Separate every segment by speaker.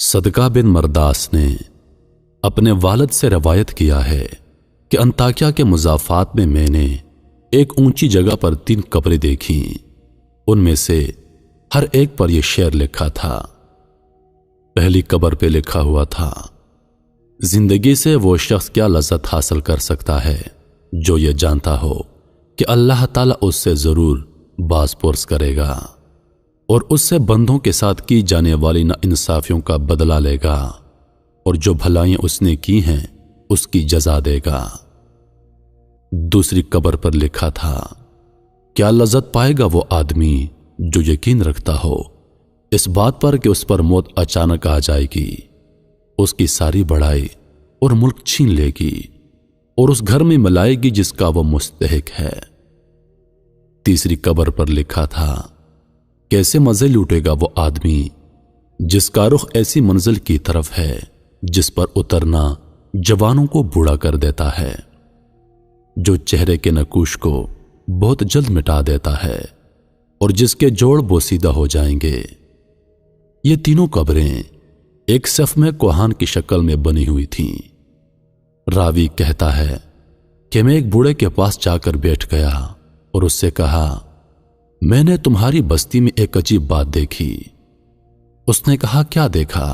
Speaker 1: صدقہ بن مرداس نے اپنے والد سے روایت کیا ہے کہ انطاکیہ کے مضافات میں نے ایک اونچی جگہ پر 3 قبریں دیکھیں۔ ان میں سے ہر ایک پر یہ شعر لکھا تھا۔ پہلی قبر پہ لکھا ہوا تھا، زندگی سے وہ شخص کیا لذت حاصل کر سکتا ہے جو یہ جانتا ہو کہ اللہ تعالیٰ اس سے ضرور باز پرس کرے گا اور اس سے بندوں کے ساتھ کی جانے والی ناانصافیوں کا بدلہ لے گا، اور جو بھلائیاں اس نے کی ہیں اس کی جزا دے گا۔ دوسری قبر پر لکھا تھا، کیا لذت پائے گا وہ آدمی جو یقین رکھتا ہو اس بات پر کہ اس پر موت اچانک آ جائے گی، اس کی ساری بڑائی اور ملک چھین لے گی اور اس گھر میں ملائے گی جس کا وہ مستحق ہے۔ تیسری قبر پر لکھا تھا، کیسے مزے لوٹے گا وہ آدمی جس کا رخ ایسی منزل کی طرف ہے جس پر اترنا جوانوں کو بوڑھا کر دیتا ہے، جو چہرے کے نقوش کو بہت جلد مٹا دیتا ہے اور جس کے جوڑ بوسیدہ ہو جائیں گے۔ یہ تینوں قبریں ایک صف میں کوہان کی شکل میں بنی ہوئی تھیں۔ راوی کہتا ہے کہ میں ایک بوڑھے کے پاس جا کر بیٹھ گیا اور اس سے کہا، میں نے تمہاری بستی میں ایک عجیب بات دیکھی۔ اس نے کہا، کیا دیکھا؟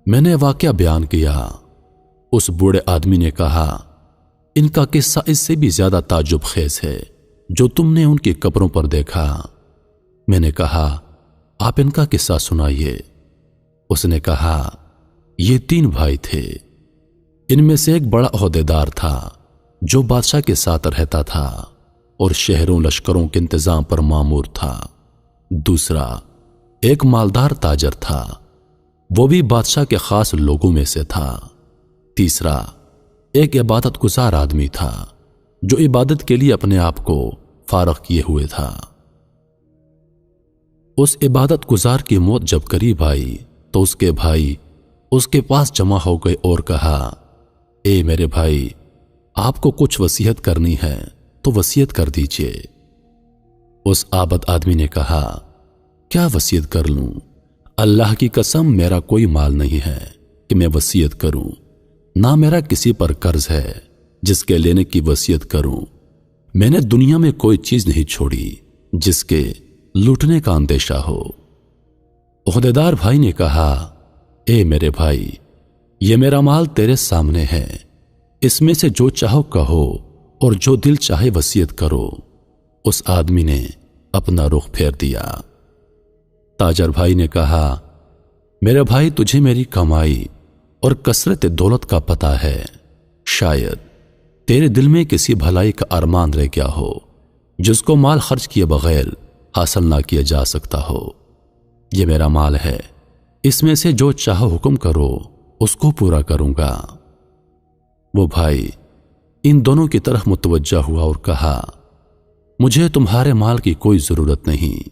Speaker 1: میں نے واقعہ بیان کیا۔ اس بوڑھے آدمی نے کہا، ان کا قصہ اس سے بھی زیادہ تعجب خیز ہے جو تم نے ان کی قبروں پر دیکھا۔ میں نے کہا، آپ ان کا قصہ سنائیے۔ اس نے کہا، یہ 3 بھائی تھے۔ ان میں سے ایک بڑا عہدیدار تھا جو بادشاہ کے ساتھ رہتا تھا اور شہروں لشکروں کے انتظام پر مامور تھا۔ دوسرا ایک مالدار تاجر تھا، وہ بھی بادشاہ کے خاص لوگوں میں سے تھا۔ تیسرا ایک عبادت گزار آدمی تھا جو عبادت کے لیے اپنے آپ کو فارغ کیے ہوئے تھا۔ اس عبادت گزار کی موت جب قریب آئی تو اس کے بھائی اس کے پاس جمع ہو گئے اور کہا، اے میرے بھائی، آپ کو کچھ وصیت کرنی ہے تو وصیت کر دیجئے۔ اس عابد آدمی نے کہا، کیا وصیت کر لوں؟ اللہ کی قسم میرا کوئی مال نہیں ہے کہ میں وصیت کروں، نہ میرا کسی پر قرض ہے جس کے لینے کی وصیت کروں۔ میں نے دنیا میں کوئی چیز نہیں چھوڑی جس کے لوٹنے کا اندیشہ ہو۔ عہدیدار بھائی نے کہا، اے میرے بھائی، یہ میرا مال تیرے سامنے ہے، اس میں سے جو چاہو کہو اور جو دل چاہے وصیت کرو۔ اس آدمی نے اپنا رخ پھیر دیا۔ تاجر بھائی نے کہا، میرے بھائی، تجھے میری کمائی اور کثرت دولت کا پتہ ہے، شاید تیرے دل میں کسی بھلائی کا ارمان رہ گیا ہو جس کو مال خرچ کیے بغیر حاصل نہ کیا جا سکتا ہو۔ یہ میرا مال ہے، اس میں سے جو چاہو حکم کرو، اس کو پورا کروں گا۔ وہ بھائی ان دونوں کی طرف متوجہ ہوا اور کہا، مجھے تمہارے مال کی کوئی ضرورت نہیں،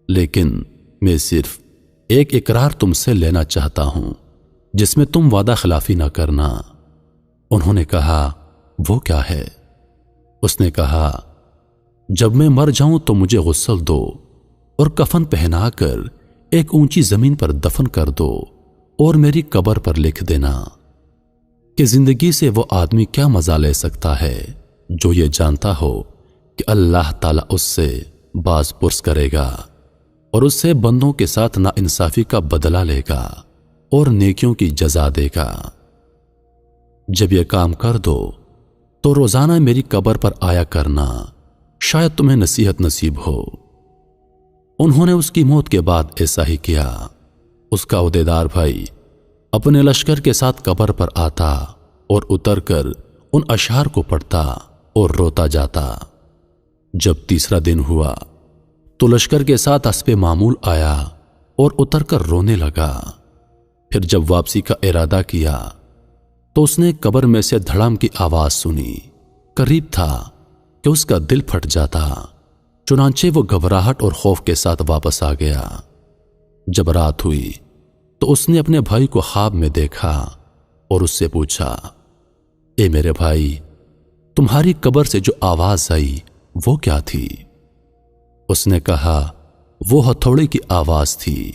Speaker 1: لیکن میں صرف ایک اقرار تم سے لینا چاہتا ہوں جس میں تم وعدہ خلافی نہ کرنا۔ انہوں نے کہا، وہ کیا ہے؟ اس نے کہا، جب میں مر جاؤں تو مجھے غسل دو اور کفن پہنا کر ایک اونچی زمین پر دفن کر دو اور میری قبر پر لکھ دینا کہ زندگی سے وہ آدمی کیا مزہ لے سکتا ہے جو یہ جانتا ہو کہ اللہ تعالیٰ اس سے باز پرس کرے گا اور اس سے بندوں کے ساتھ ناانصافی کا بدلہ لے گا اور نیکیوں کی جزا دے گا۔ جب یہ کام کر دو تو روزانہ میری قبر پر آیا کرنا، شاید تمہیں نصیحت نصیب ہو۔ انہوں نے اس کی موت کے بعد ایسا ہی کیا۔ اس کا عہدیدار بھائی اپنے لشکر کے ساتھ قبر پر آتا اور اتر کر ان اشعار کو پڑھتا اور روتا جاتا۔ جب تیسرا دن ہوا تو لشکر کے ساتھ اسب معمول آیا اور اتر کر رونے لگا۔ پھر جب واپسی کا ارادہ کیا تو اس نے قبر میں سے دھڑام کی آواز سنی۔ قریب تھا کہ اس کا دل پھٹ جاتا، چنانچہ وہ گھبراہٹ اور خوف کے ساتھ واپس آ گیا۔ جب رات ہوئی تو اس نے اپنے بھائی کو خواب میں دیکھا اور اس سے پوچھا، اے میرے بھائی، تمہاری قبر سے جو آواز آئی وہ کیا تھی؟ اس نے کہا، وہ ہتھوڑے کی آواز تھی۔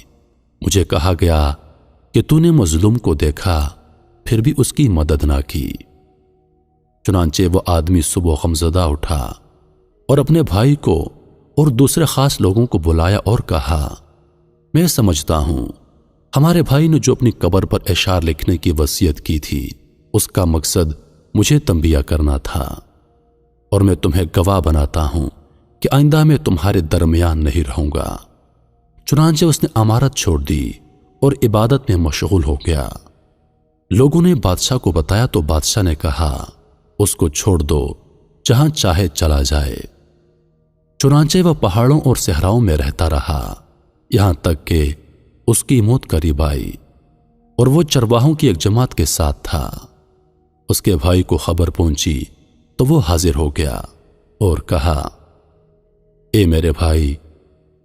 Speaker 1: مجھے کہا گیا کہ تو نے مظلوم کو دیکھا پھر بھی اس کی مدد نہ کی۔ چنانچہ وہ آدمی صبح غمزدہ اٹھا اور اپنے بھائی کو اور دوسرے خاص لوگوں کو بلایا اور کہا، میں سمجھتا ہوں ہمارے بھائی نے جو اپنی قبر پر اشعار لکھنے کی وصیت کی تھی اس کا مقصد مجھے تنبیہ کرنا تھا، اور میں تمہیں گواہ بناتا ہوں کہ آئندہ میں تمہارے درمیان نہیں رہوں گا۔ چنانچہ اس نے امارت چھوڑ دی اور عبادت میں مشغول ہو گیا۔ لوگوں نے بادشاہ کو بتایا تو بادشاہ نے کہا، اس کو چھوڑ دو، جہاں چاہے چلا جائے۔ چنانچہ وہ پہاڑوں اور صحراؤں میں رہتا رہا یہاں تک کہ اس کی موت قریب آئی، اور وہ چرواہوں کی ایک جماعت کے ساتھ تھا۔ اس کے بھائی کو خبر پہنچی تو وہ حاضر ہو گیا اور کہا، اے میرے بھائی،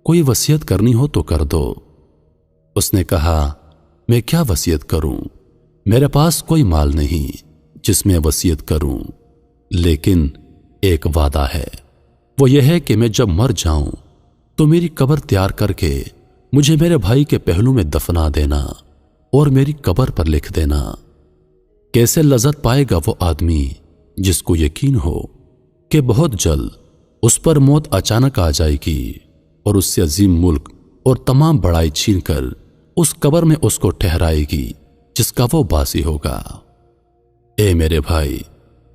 Speaker 1: کوئی وصیت کرنی ہو تو کر دو۔ اس نے کہا، میں کیا وصیت کروں؟ میرے پاس کوئی مال نہیں جس میں وصیت کروں، لیکن ایک وعدہ ہے، وہ یہ ہے کہ میں جب مر جاؤں تو میری قبر تیار کر کے مجھے میرے بھائی کے پہلو میں دفنا دینا اور میری قبر پر لکھ دینا۔ کیسے لذت پائے گا وہ آدمی جس کو یقین ہو کہ بہت جلد اس پر موت اچانک آ جائے گی اور اس سے عظیم ملک اور تمام بڑائی چھین کر اس قبر میں اس کو ٹھہرائے گی جس کا وہ باسی ہوگا۔ اے میرے بھائی،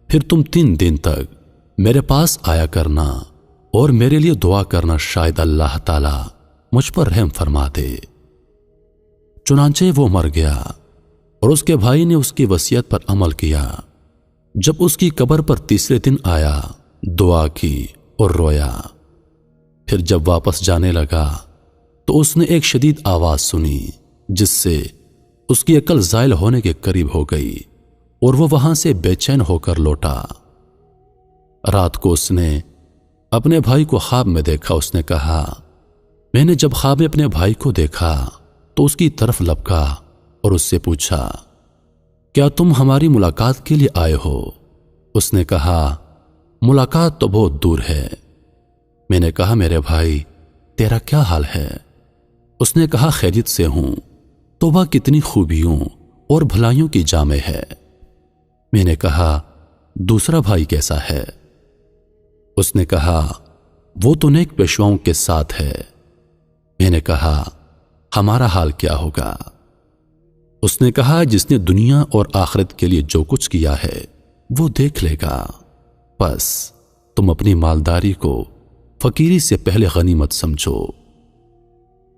Speaker 1: پھر تم 3 دن تک میرے پاس آیا کرنا اور میرے لیے دعا کرنا، شاید اللہ تعالی مجھ پر رحم فرما دے۔ چنانچہ وہ مر گیا اور اس کے بھائی نے اس کی وصیت پر عمل کیا۔ جب اس کی قبر پر تیسرے دن آیا، دعا کی اور رویا۔ پھر جب واپس جانے لگا تو اس نے ایک شدید آواز سنی جس سے اس کی عقل زائل ہونے کے قریب ہو گئی اور وہ وہاں سے بے چین ہو کر لوٹا۔ رات کو اس نے اپنے بھائی کو خواب میں دیکھا۔ اس نے کہا، میں نے جب خواب میں اپنے بھائی کو دیکھا تو اس کی طرف لپکا اور اس سے پوچھا، کیا تم ہماری ملاقات کے لیے آئے ہو؟ اس نے کہا، ملاقات تو بہت دور ہے۔ میں نے کہا، میرے بھائی تیرا کیا حال ہے؟ اس نے کہا، خیریت سے ہوں، توبہ کتنی خوبیوں اور بھلائیوں کی جامع ہے۔ میں نے کہا، دوسرا بھائی کیسا ہے؟ اس نے کہا، وہ تو نیک پیشواؤں کے ساتھ ہے۔ میں نے کہا، ہمارا حال کیا ہوگا؟ اس نے کہا، جس نے دنیا اور آخرت کے لیے جو کچھ کیا ہے وہ دیکھ لے گا، بس تم اپنی مالداری کو فقیری سے پہلے غنیمت سمجھو۔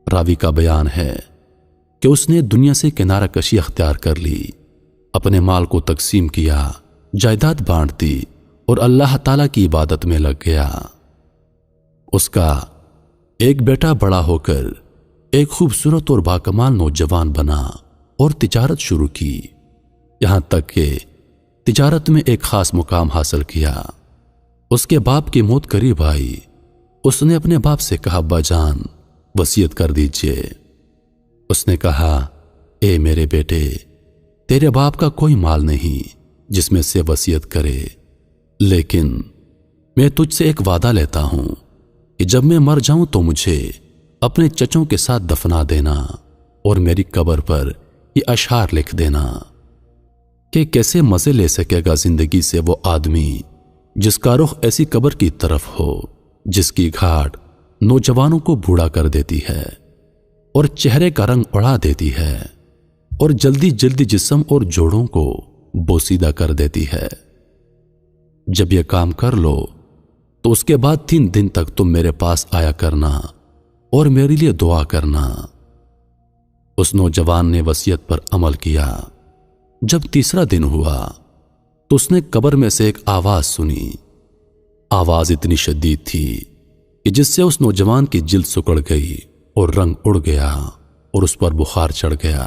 Speaker 1: راوی کا بیان ہے کہ اس نے دنیا سے کنارہ کشی اختیار کر لی، اپنے مال کو تقسیم کیا، جائیداد بانٹ دی اور اللہ تعالیٰ کی عبادت میں لگ گیا۔ اس کا ایک بیٹا بڑا ہو کر ایک خوبصورت اور باکمال نوجوان بنا اور تجارت شروع کی، یہاں تک کہ تجارت میں ایک خاص مقام حاصل کیا۔ اس کے باپ کی موت قریب آئی۔ اس نے اپنے باپ سے کہا، ابا جان وصیت کر دیجئے۔ اس نے کہا، اے میرے بیٹے، تیرے باپ کا کوئی مال نہیں جس میں سے وصیت کرے، لیکن میں تجھ سے ایک وعدہ لیتا ہوں کہ جب میں مر جاؤں تو مجھے اپنے چچوں کے ساتھ دفنا دینا اور میری قبر پر یہ اشعار لکھ دینا کہ کیسے مزے لے سکے گا زندگی سے وہ آدمی جس کا رخ ایسی قبر کی طرف ہو جس کی گھاٹ نوجوانوں کو بوڑھا کر دیتی ہے اور چہرے کا رنگ اڑا دیتی ہے اور جلدی جلدی جسم اور جوڑوں کو بوسیدہ کر دیتی ہے۔ جب یہ کام کر لو تو اس کے بعد 3 دن تک تم میرے پاس آیا کرنا اور میرے لیے دعا کرنا۔ اس نوجوان نے وصیت پر عمل کیا۔ جب تیسرا دن ہوا تو اس نے قبر میں سے ایک آواز سنی۔ آواز اتنی شدید تھی کہ جس سے اس نوجوان کی جلد سکڑ گئی اور رنگ اڑ گیا اور اس پر بخار چڑھ گیا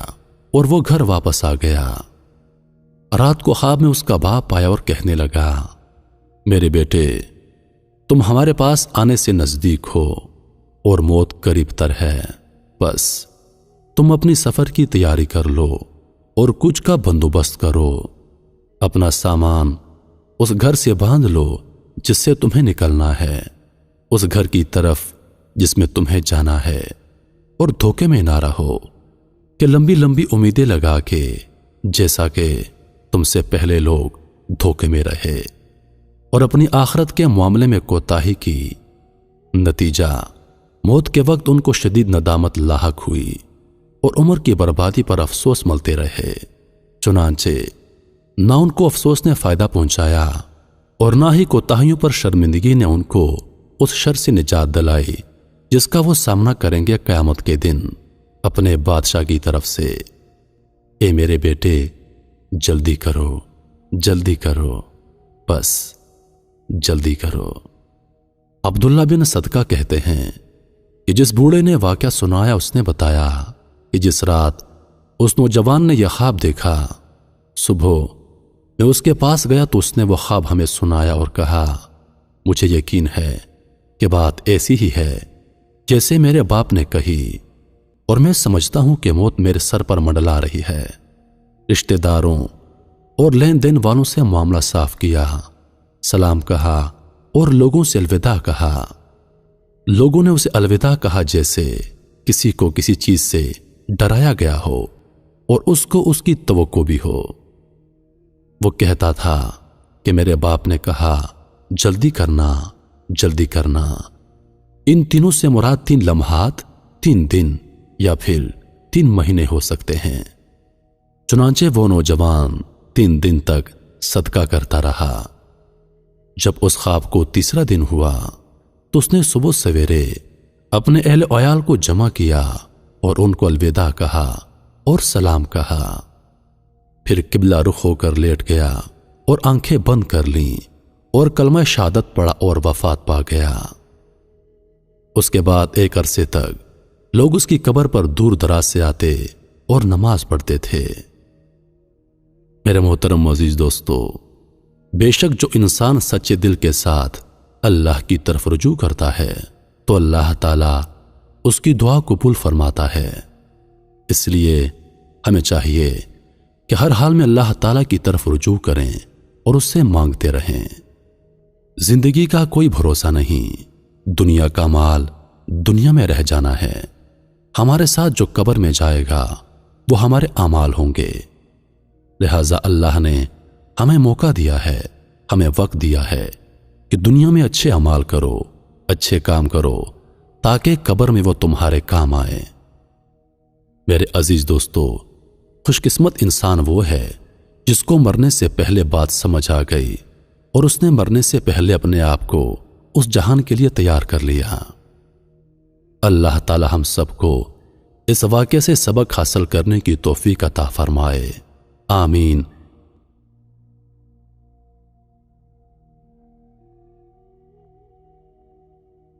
Speaker 1: اور وہ گھر واپس آ گیا۔ رات کو خواب میں اس کا باپ آیا اور کہنے لگا، میرے بیٹے، تم ہمارے پاس آنے سے نزدیک ہو اور موت قریب تر ہے، بس تم اپنی سفر کی تیاری کر لو اور کچھ کا بندوبست کرو، اپنا سامان اس گھر سے باندھ لو جس سے تمہیں نکلنا ہے، اس گھر کی طرف جس میں تمہیں جانا ہے، اور دھوکے میں نہ رہو، کہ لمبی لمبی امیدیں لگا کے جیسا کہ تم سے پہلے لوگ دھوکے میں رہے اور اپنی آخرت کے معاملے میں کوتاہی کی، نتیجہ موت کے وقت ان کو شدید ندامت لاحق ہوئی اور عمر کی بربادی پر افسوس ملتے رہے۔ چنانچہ نہ ان کو افسوس نے فائدہ پہنچایا اور نہ ہی کوتاہیوں پر شرمندگی نے ان کو اس شر سے نجات دلائی جس کا وہ سامنا کریں گے قیامت کے دن اپنے بادشاہ کی طرف سے۔ اے میرے بیٹے، جلدی کرو، جلدی کرو، بس جلدی کرو۔ عبداللہ بن صدقہ کہتے ہیں کہ جس بوڑھے نے واقعہ سنایا اس نے بتایا کہ جس رات اس نوجوان نے یہ خواب دیکھا، صبح میں اس کے پاس گیا تو اس نے وہ خواب ہمیں سنایا اور کہا، مجھے یقین ہے کہ بات ایسی ہی ہے جیسے میرے باپ نے کہی، اور میں سمجھتا ہوں کہ موت میرے سر پر منڈلا رہی ہے۔ رشتہ داروں اور لین دین والوں سے معاملہ صاف کیا، سلام کہا اور لوگوں سے الوداع کہا۔ لوگوں نے اسے الوداع کہا جیسے کسی کو کسی چیز سے ڈرایا گیا ہو اور اس کو اس کی توقع بھی ہو۔ وہ کہتا تھا کہ میرے باپ نے کہا، جلدی کرنا، جلدی کرنا۔ ان تینوں سے مراد 3 لمحات، 3 دن یا پھر 3 مہینے ہو سکتے ہیں۔ چنانچہ وہ نوجوان 3 دن تک صدقہ کرتا رہا۔ جب اس خواب کو تیسرا دن ہوا تو اس نے صبح سویرے اپنے اہل عیال کو جمع کیا اور ان کو الوداع کہا اور سلام کہا، پھر قبلہ رخ ہو کر لیٹ گیا اور آنکھیں بند کر لیں اور کلمہ شہادت پڑھا اور وفات پا گیا۔ اس کے بعد ایک عرصے تک لوگ اس کی قبر پر دور دراز سے آتے اور نماز پڑھتے تھے۔ میرے محترم عزیز دوستو، بے شک جو انسان سچے دل کے ساتھ اللہ کی طرف رجوع کرتا ہے تو اللہ تعالیٰ اس کی دعا قبول فرماتا ہے۔ اس لیے ہمیں چاہیے کہ ہر حال میں اللہ تعالیٰ کی طرف رجوع کریں اور اس سے مانگتے رہیں۔ زندگی کا کوئی بھروسہ نہیں، دنیا کا مال دنیا میں رہ جانا ہے۔ ہمارے ساتھ جو قبر میں جائے گا وہ ہمارے اعمال ہوں گے۔ لہذا اللہ نے ہمیں موقع دیا ہے، ہمیں وقت دیا ہے کہ دنیا میں اچھے اعمال کرو، اچھے کام کرو تاکہ قبر میں وہ تمہارے کام آئے۔ میرے عزیز دوستو، خوش قسمت انسان وہ ہے جس کو مرنے سے پہلے بات سمجھ آ گئی اور اس نے مرنے سے پہلے اپنے آپ کو اس جہان کے لیے تیار کر لیا۔ اللہ تعالی ہم سب کو اس واقعے سے سبق حاصل کرنے کی توفیق عطا فرمائے، آمین